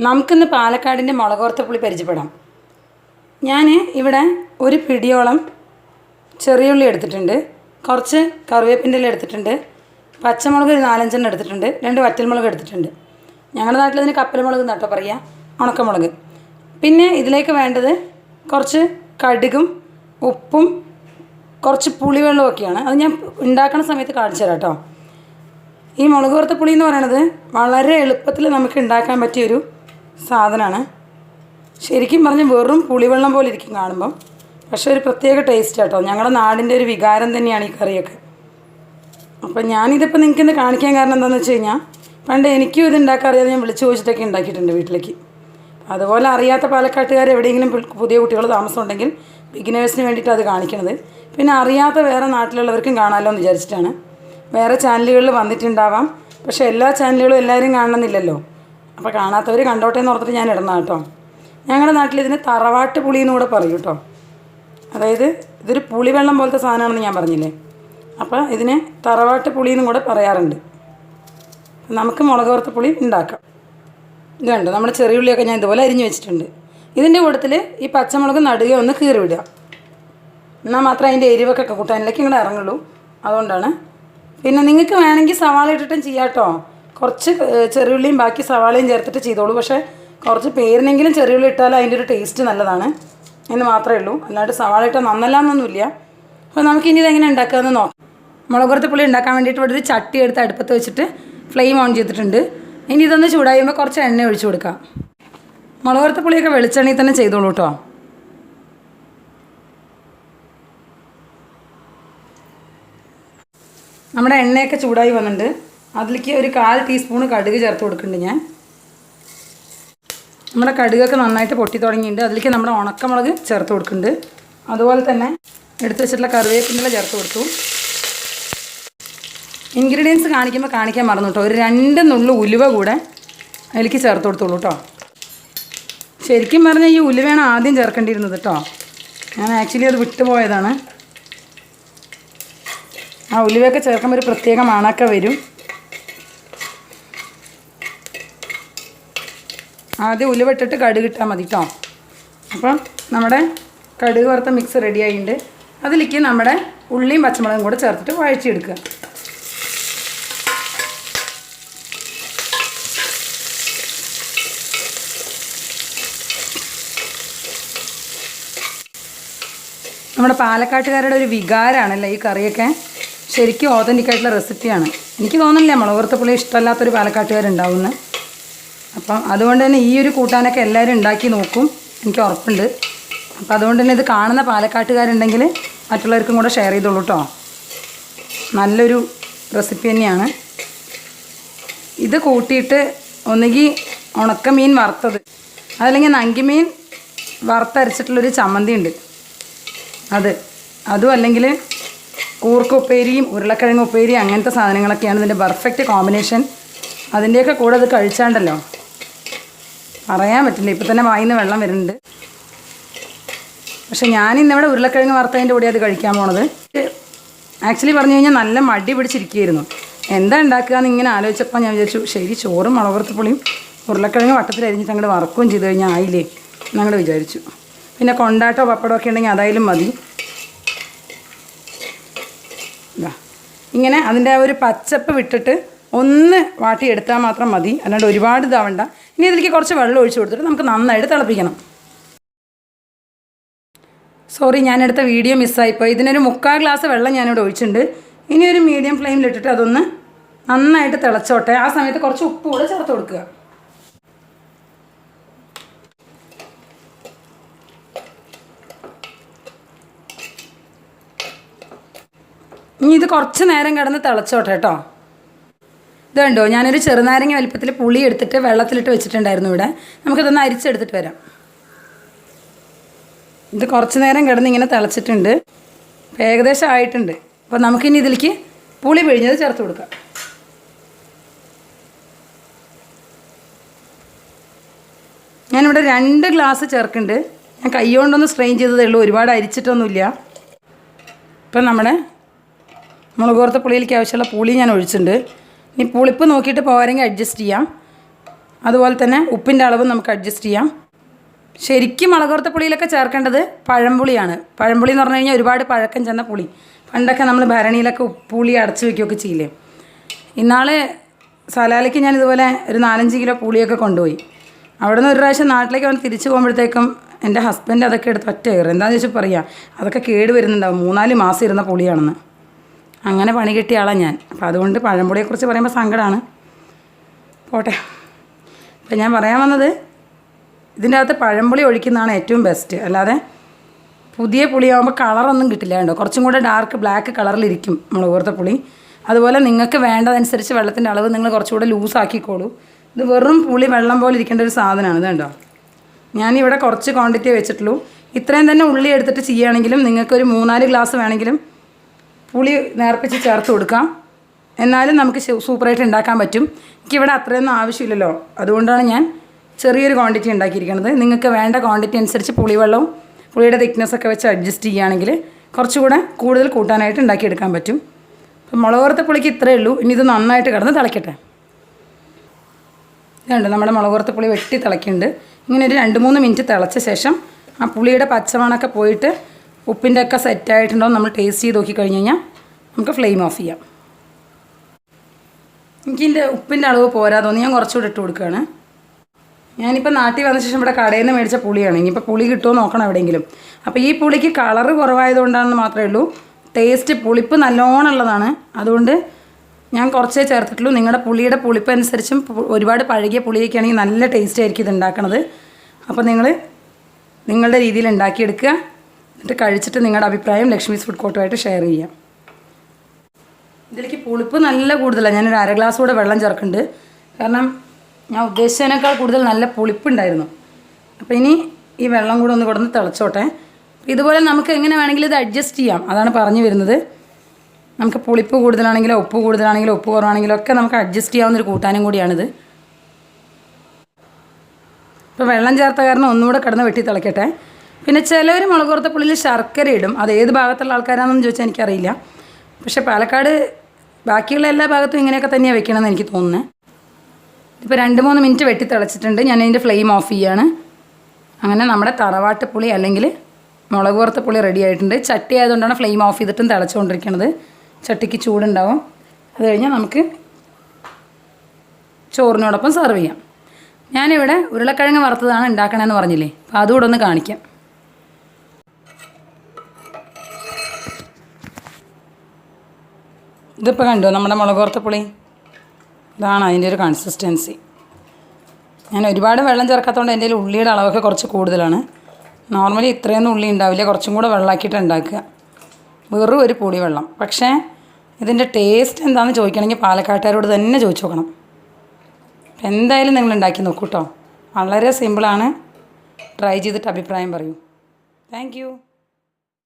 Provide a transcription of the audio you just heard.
നമുക്കിന്ന് പാലക്കാടിൻ്റെ മുളകോർത്ത പുളി പരിചയപ്പെടാം. ഞാൻ ഇവിടെ ഒരു പിടിയോളം ചെറിയുള്ളി എടുത്തിട്ടുണ്ട്, കുറച്ച് കറിവേപ്പിൻ്റെ ഇല എടുത്തിട്ടുണ്ട്, പച്ചമുളക് ഒരു 4-5 എണ്ണം എടുത്തിട്ടുണ്ട്, 2 വറ്റൽമുളക് എടുത്തിട്ടുണ്ട്. ഞങ്ങളുടെ നാട്ടിൽ അതിന് കപ്പൽമുളക് എന്നാട്ടോ പറയുക, ഉണക്കമുളക്. പിന്നെ ഇതിലേക്ക് വേണ്ടത് കുറച്ച് കടുകും ഉപ്പും കുറച്ച് പുളിവെള്ളവും ഒക്കെയാണ്. അത് ഞാൻ ഉണ്ടാക്കുന്ന സമയത്ത് കാണിച്ചു തരാം കേട്ടോ. ഈ മുളക് വറുത്ത പുളി എന്ന് പറയുന്നത് വളരെ എളുപ്പത്തിൽ നമുക്ക് ഉണ്ടാക്കാൻ പറ്റിയൊരു സാധനമാണ്. ശരിക്കും പറഞ്ഞാൽ വെറും പുളിവെള്ളം പോലെ ഇരിക്കും കാണുമ്പം, പക്ഷേ ഒരു പ്രത്യേക ടേസ്റ്റ് കേട്ടോ. ഞങ്ങളുടെ നാടിൻ്റെ ഒരു വികാരം തന്നെയാണ് ഈ കറിയൊക്കെ. അപ്പം ഞാനിതിപ്പോൾ നിങ്ങൾക്കിന്ന് കാണിക്കാൻ കാരണം എന്താണെന്ന് വെച്ച് കഴിഞ്ഞാൽ, പണ്ട് എനിക്കും ഇത് ഉണ്ടാക്കാൻ അറിയാതെ ഞാൻ വിളിച്ചു ചോദിച്ചിട്ടൊക്കെ ഉണ്ടാക്കിയിട്ടുണ്ട് വീട്ടിലേക്ക്. അതുപോലെ അറിയാത്ത പാലക്കാട്ടുകാർ എവിടെയെങ്കിലും പുതിയ കുട്ടികൾ താമസമുണ്ടെങ്കിൽ ബിഗിനേഴ്സിന് വേണ്ടിയിട്ട് അത് കാണിക്കണത്. പിന്നെ അറിയാത്ത വേറെ നാട്ടിലുള്ളവർക്കും കാണാമല്ലോ എന്ന് വിചാരിച്ചിട്ടാണ്. വേറെ ചാനലുകളിൽ വന്നിട്ടുണ്ടാവാം, പക്ഷേ എല്ലാ ചാനലുകളും എല്ലാവരും കാണണമെന്നില്ലല്ലോ. അപ്പോൾ കാണാത്തവർ കണ്ടോട്ടെ എന്ന് ഓർത്തിട്ട് ഞാൻ ഇടുന്ന കേട്ടോ. ഞങ്ങളുടെ നാട്ടിൽ ഇതിന് തറവാട്ട് പുളി എന്ന് കൂടെ പറയും കേട്ടോ. അതായത് ഇതൊരു പുളിവെള്ളം പോലത്തെ സാധനമാണെന്ന് ഞാൻ പറഞ്ഞില്ലേ, അപ്പോൾ ഇതിന് തറവാട്ട് പുളി എന്നും കൂടെ പറയാറുണ്ട്. നമുക്ക് മുളക് വറുത്ത പുളി ഉണ്ടാക്കാം. ഇത് കണ്ടോ, നമ്മുടെ ചെറിയുള്ളിയൊക്കെ ഞാൻ ഇതുപോലെ അരിഞ്ഞ് വെച്ചിട്ടുണ്ട്. ഇതിൻ്റെ കൂട്ടത്തിൽ ഈ പച്ചമുളക് നടുക ഒന്ന് കീറി വിടുക, എന്നാൽ മാത്രമേ അതിൻ്റെ എരിവൊക്കെ കൂട്ടാനിലേക്ക് ഇങ്ങോട്ട് ഇറങ്ങുള്ളൂ. അതുകൊണ്ടാണ്. പിന്നെ നിങ്ങൾക്ക് വേണമെങ്കിൽ സവാള ഇട്ടിട്ടും ചെയ്യാം കേട്ടോ. കുറച്ച് ചെറിയുള്ളിയും ബാക്കി സവാളയും ചേർത്തിട്ട് ചെയ്തോളൂ. പക്ഷേ കുറച്ച് പേരിനെങ്കിലും ചെറിയുള്ളി ഇട്ടാൽ അതിൻ്റെ ഒരു ടേസ്റ്റ് നല്ലതാണ് എന്ന് മാത്രമേ ഉള്ളൂ. അല്ലാണ്ട് സവാള ഇട്ടാൽ നന്നല്ലാന്നൊന്നുമില്ല. അപ്പോൾ നമുക്കിനി ഇതെങ്ങനെ ഉണ്ടാക്കാമെന്ന് നോക്കാം. മുളക് വറുത്ത പുളി ഉണ്ടാക്കാൻ വേണ്ടിയിട്ട് ഇവിടെ ഒരു ചട്ടി എടുത്ത് അടുപ്പത്ത് വെച്ചിട്ട് ഫ്ലെയിം ഓൺ ചെയ്തിട്ടുണ്ട്. ഇനി ഇതൊന്ന് ചൂടായുമ്പോൾ കുറച്ച് എണ്ണ ഒഴിച്ചു കൊടുക്കാം. മുളക് വറുത്ത പുളിയൊക്കെ വെളിച്ചെണ്ണയിൽ തന്നെ ചെയ്തോളൂ കേട്ടോ. നമ്മുടെ എണ്ണയൊക്കെ ചൂടായി വന്നിട്ടുണ്ട്. അതിലേക്ക് ഒരു 1/4 ടീസ്പൂണ് കടുക് ചേർത്ത് കൊടുക്കുന്നുണ്ട് ഞാൻ. നമ്മുടെ കടുകൊക്കെ നന്നായിട്ട് പൊട്ടി തുടങ്ങിയിട്ടുണ്ട്. അതിലേക്ക് നമ്മുടെ ഉണക്കമുളക് ചേർത്ത് കൊടുക്കുന്നുണ്ട്. അതുപോലെ തന്നെ എടുത്ത് വെച്ചിട്ടുള്ള കറിവേപ്പില ചേർത്ത് കൊടുത്തു. ഇൻഗ്രീഡിയൻസ് കാണിക്കുമ്പോൾ കാണിക്കാൻ മറന്നു കേട്ടോ. ഒരു 2 നുള്ളു ഉലുവ കൂടെ അതിലേക്ക് ചേർത്ത് കൊടുത്തോളൂ കേട്ടോ. ശരിക്കും പറഞ്ഞാൽ ഈ ഉലുവയാണ് ആദ്യം ചേർക്കേണ്ടിയിരുന്നത് കേട്ടോ. ഞാൻ ആക്ച്വലി അത് വിട്ടുപോയതാണ്. ആ ഉലുവയൊക്കെ ചേർക്കുമ്പോൾ ഒരു പ്രത്യേക മണമൊക്കെ വരും. ആദ്യം ഉലുവ ഇട്ടിട്ട് കടുക് ഇട്ടാൽ മതി കേട്ടോ. അപ്പം നമ്മുടെ കടുക് വറുത്ത മിക്സ് റെഡി ആയിട്ടുണ്ട്. അതിലേക്ക് നമ്മുടെ ഉള്ളിയും പച്ചമുളകും കൂടെ ചേർത്തിട്ട് വഴച്ചെടുക്കുക. നമ്മുടെ പാലക്കാട്ടുകാരുടെ ഒരു വികാരമാണല്ലേ ഈ കറിയൊക്കെ. ശരിക്കും ഓതൻറ്റിക്കായിട്ടുള്ള റെസിപ്പിയാണ്. എനിക്ക് തോന്നുന്നില്ല മുളക് വറുത്ത പുളി ഇഷ്ടമല്ലാത്തൊരു പാലക്കാട്ടുകാരുണ്ടാവുമെന്ന്. അപ്പം അതുകൊണ്ട് തന്നെ ഈ ഒരു കൂട്ടാനൊക്കെ എല്ലാവരും ഉണ്ടാക്കി നോക്കും, എനിക്ക് ഉറപ്പുണ്ട്. അപ്പം അതുകൊണ്ട് തന്നെ ഇത് കാണുന്ന പാലക്കാട്ടുകാരുണ്ടെങ്കിൽ മറ്റുള്ളവർക്കും കൂടെ ഷെയർ ചെയ്തോളൂ കേട്ടോ. നല്ലൊരു റെസിപ്പി തന്നെയാണ്. ഇത് കൂട്ടിയിട്ട് ഒന്നുകിൽ ഉണക്കമീൻ വറുത്തത്, അതല്ലെങ്കിൽ നങ്കിമീൻ വറുത്തരച്ചിട്ടുള്ളൊരു ചമ്മന്തി ഉണ്ട്, അതും അല്ലെങ്കിൽ കൂർക്ക ഉപ്പേരിയും ഉരുളക്കിഴങ്ങ് ഉപ്പേരിയും അങ്ങനത്തെ സാധനങ്ങളൊക്കെയാണ് ഇതിൻ്റെ പെർഫെക്റ്റ് കോമ്പിനേഷൻ. അതിൻ്റെയൊക്കെ കൂടെ അത് കഴിച്ചാണ്ടല്ലോ പറയാൻ പറ്റില്ല. ഇപ്പം തന്നെ വായിന്ന് വെള്ളം വരുന്നുണ്ട്. പക്ഷെ ഞാനിന്നിവിടെ ഉരുളക്കിഴങ്ങ് വറുത്തതിൻ്റെ കൂടെ അത് കഴിക്കാൻ പോണത്. ആക്ച്വലി പറഞ്ഞു കഴിഞ്ഞാൽ നല്ല മടി പിടിച്ചിരിക്കുകയായിരുന്നു. എന്താ ഉണ്ടാക്കുക എന്ന് ഇങ്ങനെ ആലോചിച്ചപ്പോൾ ഞാൻ വിചാരിച്ചു, ശരി ചോറും മുളക് വറുത്ത പുളിയും ഉരുളക്കിഴങ്ങ് വട്ടത്തിൽ അരിഞ്ഞിട്ട് അങ്ങോട്ട് വറക്കുകയും ചെയ്ത് കഴിഞ്ഞാൽ ആയില്ലേ എന്നങ്ങോട്ട് വിചാരിച്ചു. പിന്നെ കൊണ്ടാട്ടോ പപ്പടമോ ഒക്കെ ഉണ്ടെങ്കിൽ അതായാലും മതി. ഇങ്ങനെ അതിൻ്റെ ആ ഒരു പച്ചപ്പ് വിട്ടിട്ട് ഒന്ന് വാട്ടിയെടുത്താൽ മാത്രം മതി, അല്ലാണ്ട് ഒരുപാട് ഇതാവണ്ട. ഇനി ഇതിലേക്ക് കുറച്ച് വെള്ളം ഒഴിച്ച് കൊടുത്തിട്ട് നമുക്ക് നന്നായിട്ട് തിളപ്പിക്കണം. Sorry, ഞാനെടുത്ത video മിസ്സായിപ്പോയി. ഇതിനൊരു 3/4 ഗ്ലാസ് വെള്ളം ഞാനിവിടെ ഒഴിച്ചിട്ടുണ്ട്. ഇനി ഒരു മീഡിയം ഫ്ലെയിമിലിട്ടിട്ട് അതൊന്ന് നന്നായിട്ട് തിളച്ചോട്ടെ. ആ സമയത്ത് കുറച്ച് ഉപ്പ് കൂടെ ചേർത്ത് കൊടുക്കുക. ഇനി ഇത് കുറച്ച് നേരം കിടന്ന് തിളച്ചോട്ടെ കേട്ടോ. ഇത് കണ്ടോ, ഞാനൊരു ചെറുനാരങ്ങ വലിപ്പത്തിൽ പുളി എടുത്തിട്ട് വെള്ളത്തിലിട്ട് വെച്ചിട്ടുണ്ടായിരുന്നു ഇവിടെ. നമുക്കിതൊന്ന് അരിച്ചെടുത്തിട്ട് വരാം. ഇത് കുറച്ച് നേരം കിടന്ന് ഇങ്ങനെ തിളച്ചിട്ടുണ്ട്, ഏകദേശം ആയിട്ടുണ്ട്. അപ്പോൾ നമുക്കിനി ഇതിലേക്ക് പുളി പിഴിഞ്ഞത് ചേർത്ത് കൊടുക്കാം. ഞാനിവിടെ 2 ഗ്ലാസ് ചേർക്കുന്നുണ്ട്. ഞാൻ കൈ കൊണ്ടൊന്ന് സ്ട്രെയിൻ ചെയ്തതേ ഉള്ളൂ, ഒരുപാട് അരിച്ചിട്ടൊന്നുമില്ല. ഇപ്പം നമ്മുടെ മുളക് വറുത്ത പുളിയിലേക്ക് ആവശ്യമുള്ള പുളി ഞാൻ ഒഴിച്ചിട്ടുണ്ട്. ഇനി പുളിപ്പ് നോക്കിയിട്ട് പോരെങ്കിൽ അഡ്ജസ്റ്റ് ചെയ്യാം. അതുപോലെ തന്നെ ഉപ്പിൻ്റെ അളവ് നമുക്ക് അഡ്ജസ്റ്റ് ചെയ്യാം. ശരിക്കും മുളക് വറുത്ത പുളിയിലൊക്കെ ചേർക്കേണ്ടത് പഴംപുളിയാണ്. പഴംപുളി എന്ന് പറഞ്ഞു കഴിഞ്ഞാൽ ഒരുപാട് പഴക്കം ചെന്ന പുളി. പണ്ടൊക്കെ നമ്മൾ ഭരണിയിലൊക്കെ പുളി അടച്ച് വയ്ക്കുകയൊക്കെ ചെയ്യില്ലേ. ഇന്നാൾ സലാലയ്ക്ക് ഞാൻ ഇതുപോലെ ഒരു 4-5 കിലോ പുളിയൊക്കെ കൊണ്ടുപോയി. അവിടെ നിന്ന് ഒരു പ്രാവശ്യം നാട്ടിലേക്ക് വന്ന് തിരിച്ചു പോകുമ്പോഴത്തേക്കും എൻ്റെ ഹസ്ബൻഡ് അതൊക്കെ എടുത്ത് ഒറ്റ കയറി. എന്താണെന്ന് വെച്ചാൽ പറയാം, അതൊക്കെ കേട് വരുന്നുണ്ടാവും, 3-4 മാസം ഇരുന്ന പുളിയാണെന്ന്. അങ്ങനെ പണി കിട്ടിയ ആളാണ് ഞാൻ. അപ്പോൾ അതുകൊണ്ട് പഴംപുളിയെക്കുറിച്ച് പറയുമ്പോൾ സങ്കടമാണ്. പോട്ടെ. അപ്പം ഞാൻ പറയാൻ വന്നത്, ഇതിൻ്റെ അകത്ത് പഴംപുളി ഒഴിക്കുന്നതാണ് ഏറ്റവും ബെസ്റ്റ്. അല്ലാതെ പുതിയ പുളിയാകുമ്പോൾ കളറൊന്നും കിട്ടില്ല. കണ്ടോ, കുറച്ചും കൂടെ ഡാർക്ക് ബ്ലാക്ക് കളറിലിരിക്കും മുളക് വറുത്ത പുളി. അതുപോലെ നിങ്ങൾക്ക് വേണ്ടതനുസരിച്ച് വെള്ളത്തിൻ്റെ അളവ് നിങ്ങൾ കുറച്ചുകൂടെ ലൂസാക്കിക്കോളൂ. ഇത് വെറും പുളി വെള്ളം പോലെ ഇരിക്കേണ്ട ഒരു സാധനമാണ്. ഇത് കണ്ടോ, ഞാനിവിടെ കുറച്ച് ക്വാണ്ടിറ്റി വെച്ചിട്ടുള്ളൂ. ഇത്രയും തന്നെ ഉള്ളി എടുത്തിട്ട് ചെയ്യുകയാണെങ്കിലും നിങ്ങൾക്കൊരു 3-4 ഗ്ലാസ് വേണമെങ്കിലും പുളി നേർപ്പിച്ച് ചേർത്ത് കൊടുക്കാം. എന്നാലും നമുക്ക് സൂപ്പറായിട്ട് ഉണ്ടാക്കാൻ പറ്റും. എനിക്കിവിടെ അത്രയൊന്നും ആവശ്യമില്ലല്ലോ, അതുകൊണ്ടാണ് ഞാൻ ചെറിയൊരു ക്വാണ്ടിറ്റി ഉണ്ടാക്കിയിരിക്കുന്നത്. നിങ്ങൾക്ക് വേണ്ട ക്വാണ്ടിറ്റി അനുസരിച്ച് പുളിവെള്ളവും പുളിയുടെ തിക്നെസ്സൊക്കെ വെച്ച് അഡ്ജസ്റ്റ് ചെയ്യുകയാണെങ്കിൽ കുറച്ചുകൂടെ കൂടുതൽ കൂട്ടാനായിട്ട് ഉണ്ടാക്കിയെടുക്കാൻ പറ്റും. അപ്പം മുളക് വറുത്ത പുളിക്ക് ഇത്രയേ ഉള്ളൂ. ഇനി ഇത് നന്നായിട്ട് കിടന്ന് തിളയ്ക്കട്ടെ. ഇതുണ്ട്, നമ്മുടെ മുളക് വറുത്ത പുളി വെട്ടി തിളയ്ക്കുന്നുണ്ട്. ഇങ്ങനെ ഒരു 2-3 മിനിറ്റ് തിളച്ച ശേഷം ആ പുളിയുടെ പച്ചമണമൊക്കെ പോയിട്ട് ഉപ്പിൻ്റെ ഒക്കെ സെറ്റായിട്ടുണ്ടോ നമ്മൾ ടേസ്റ്റ് ചെയ്ത് നോക്കി കഴിഞ്ഞ് കഴിഞ്ഞാൽ നമുക്ക് ഫ്ലെയിം ഓഫ് ചെയ്യാം. എനിക്കിതിൻ്റെ ഉപ്പിൻ്റെ അളവ് പോരാ തോന്നി, ഞാൻ കുറച്ചുകൂടെ ഇട്ട് കൊടുക്കുകയാണ്. ഞാനിപ്പോൾ നാട്ടിൽ വന്ന ശേഷം ഇവിടെ കടയിൽ നിന്ന് മേടിച്ച പുളിയാണ്. ഇനിയിപ്പോൾ പുളി കിട്ടുമോ നോക്കണം എവിടെയെങ്കിലും. അപ്പോൾ ഈ പുളിക്ക് കളറ് കുറവായതുകൊണ്ടാണെന്ന് മാത്രമേ ഉള്ളൂ. ടേസ്റ്റ് പുളിപ്പ് നല്ലോണം ഉള്ളതാണ്. അതുകൊണ്ട് ഞാൻ കുറച്ചേ ചേർത്തിട്ടുള്ളൂ. നിങ്ങളുടെ പുളിയുടെ പുളിപ്പ് അനുസരിച്ചും ഒരുപാട് പഴകിയ പുളിയൊക്കെ ആണെങ്കിൽ നല്ല ടേസ്റ്റ് ആയിരിക്കും ഇത് ഉണ്ടാക്കണത്. അപ്പോൾ നിങ്ങൾ നിങ്ങളുടെ രീതിയിൽ ഉണ്ടാക്കിയെടുക്കുക. എന്നിട്ട് കഴിച്ചിട്ട് നിങ്ങളുടെ അഭിപ്രായം ലക്ഷ്മീസ് ഫുഡ് കോർട്ടുമായിട്ട് ഷെയർ ചെയ്യാം. ഇതിലേക്ക് പുളിപ്പ് നല്ല കൂടുതലാണ്. ഞാനൊരു 1/2 ഗ്ലാസ് കൂടെ വെള്ളം ചേർക്കുന്നുണ്ട്. കാരണം ഞാൻ ഉദ്ദേശിച്ചതിനേക്കാൾ കൂടുതൽ നല്ല പുളിപ്പുണ്ടായിരുന്നു. അപ്പോൾ ഇനി ഈ വെള്ളം കൂടെ ഒന്ന് കൊടുന്ന് തിളച്ചോട്ടെ. ഇതുപോലെ നമുക്ക് എങ്ങനെ വേണമെങ്കിലും ഇത് അഡ്ജസ്റ്റ് ചെയ്യാം. അതാണ് പറഞ്ഞു വരുന്നത്. നമുക്ക് പുളിപ്പ് കൂടുതലാണെങ്കിലോ ഉപ്പ് കൂടുതലാണെങ്കിലോ ഉപ്പ് കുറവാണെങ്കിലോ ഒക്കെ നമുക്ക് അഡ്ജസ്റ്റ് ചെയ്യാവുന്നൊരു കൂട്ടാനും കൂടിയാണിത്. ഇപ്പോൾ വെള്ളം ചേർത്ത കാരണം ഒന്നുകൂടെ കിടന്ന് വെട്ടി തിളയ്ക്കട്ടെ. പിന്നെ ചിലവർ മുളക് വറുത്ത പുളിയിൽ ശർക്കര ഇടും. അത് ഏത് ഭാഗത്തുള്ള ആൾക്കാരാണെന്ന് ചോദിച്ചാൽ എനിക്കറിയില്ല. പക്ഷേ പാലക്കാട് ബാക്കിയുള്ള എല്ലാ ഭാഗത്തും ഇങ്ങനെയൊക്കെ തന്നെയാണ് വെക്കണമെന്ന് എനിക്ക് തോന്നുന്നത്. ഇപ്പോൾ 2-3 മിനിറ്റ് വെട്ടി തിളച്ചിട്ടുണ്ട്. ഞാൻ അതിൻ്റെ ഫ്ലെയിം ഓഫ് ചെയ്യുകയാണ്. അങ്ങനെ നമ്മുടെ തറവാട്ട് പുളി അല്ലെങ്കിൽ മുളക് വറുത്ത പുളി റെഡി ആയിട്ടുണ്ട്. ചട്ടി ആയതുകൊണ്ടാണ് ഫ്ലെയിം ഓഫ് ചെയ്തിട്ടും തിളച്ചുകൊണ്ടിരിക്കുന്നത്. ചട്ടിക്ക് ചൂടുണ്ടാവും. അത് കഴിഞ്ഞാൽ നമുക്ക് ചോറിനോടൊപ്പം സെർവ് ചെയ്യാം. ഞാനിവിടെ ഉരുളക്കിഴങ്ങ് വറുത്തതാണ് ഉണ്ടാക്കണമെന്ന് പറഞ്ഞില്ലേ, അപ്പോൾ അതുകൂടെ ഒന്ന് കാണിക്കാം. ഇതിപ്പോൾ കണ്ടോ നമ്മുടെ മുളക് വറുത്ത പുളി? ഇതാണ് അതിൻ്റെ ഒരു കൺസിസ്റ്റൻസി. ഞാൻ ഒരുപാട് വെള്ളം ചേർക്കാത്തതുകൊണ്ട് എൻ്റെ ഉള്ളിയുടെ അളവൊക്കെ കുറച്ച് കൂടുതലാണ്. നോർമലി ഇത്രയൊന്നും ഉള്ളി ഉണ്ടാവില്ല, കുറച്ചും കൂടെ വെള്ളമാക്കിയിട്ട് ഉണ്ടാക്കുക. വെറും ഒരു പൊടി വെള്ളം. പക്ഷേ ഇതിൻ്റെ ടേസ്റ്റ് എന്താണെന്ന് ചോദിക്കണമെങ്കിൽ പാലക്കാട്ടുകാരോട് തന്നെ ചോദിച്ചു നോക്കണം. എന്തായാലും നിങ്ങൾ ഉണ്ടാക്കി നോക്കൂ കേട്ടോ. വളരെ സിമ്പിളാണ്. ട്രൈ ചെയ്തിട്ട് അഭിപ്രായം പറയൂ. Thank you.